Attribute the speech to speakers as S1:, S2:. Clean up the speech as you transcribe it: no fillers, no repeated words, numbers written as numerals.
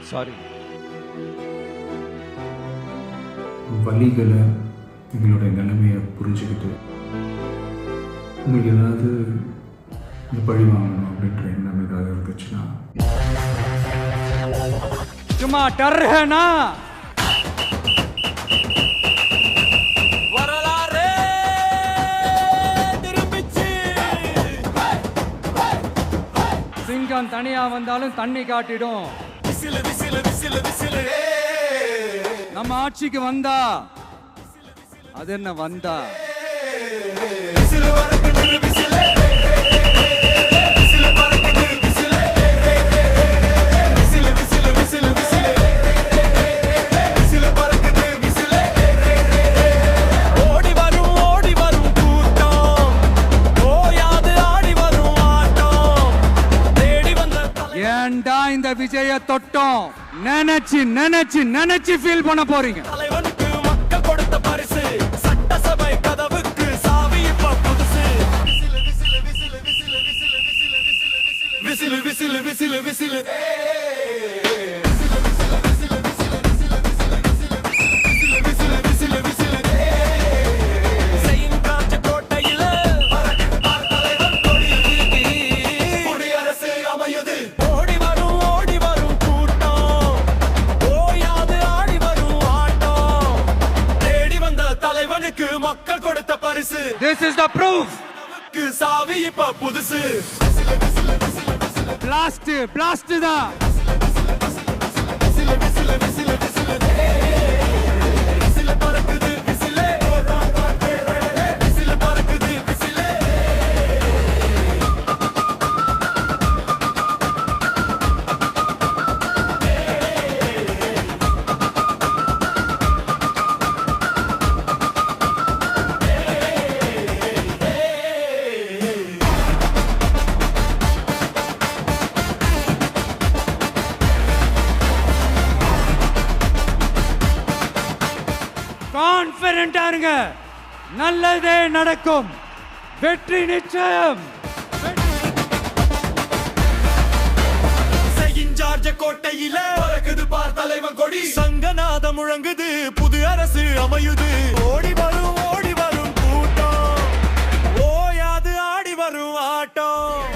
S1: Sorry.
S2: வலிகளை எங்களுடைய நிலைமையை புரிஞ்சுக்கிட்டு உங்களுக்கு ஏதாவது இந்த பழி வாங்கணும் அப்படின்ற எண்ணம் ஏதாவது இருந்துச்சுன்னா
S1: சும்மா டர் ஹேனா
S3: வரலாறே திரும்பிச்சு.
S1: சிங்கம் தனியா வந்தாலும் தண்ணி காட்டிடும்.
S3: Whistle whistle whistle whistle.
S1: நம்ம ஆட்சிக்கு வந்தா அது என்ன வந்தா
S3: விசிலு வரக்குது விசிலு. விசிலு பறக்குது whistle. Whistle whistle whistle whistle. Whistle பறக்குது விசிலு. ஓடி வரும் கூட்டம். ஓயாது ஆடி வரும் ஆட்டம். தேடி வந்த
S1: ஏன்டா இந்த விஜய தொட்டோம் நினைச்சு நினைச்சு நினைச்சு ஃபீல் பண்ண போறீங்க.
S3: தலைவனுக்கு மக்கள் கொடுத்த பரிசு. சட்டசபை கதவுக்கு சாவி இப்ப புதுசு. Whistle whistle whistle whistle whistle whistle whistle whistle whistle whistle. மக்கள் கொடுத்த பரிசு.
S1: This is the proof.
S3: சாவி இப்ப புதுசு.
S1: blast blast தான்.
S3: Whistle whistle whistle whistle. Whistle பறக்குது விசிலு. விசிலு பறக்குது விசிலு.
S1: கான்ஃபிடென்ட்டா இருங்க, நல்லதே நடக்கும், வெற்றி நிச்சயம்.
S3: இன்சார்ஜ கோட்டையில பறக்குது பார் தலைவன் கொடி. சங்கநாத முழங்குது, புது அரசு அமையுது. ஓடி வரும் கூட்டம். ஓயாது ஆடி வரும் ஆட்டம்.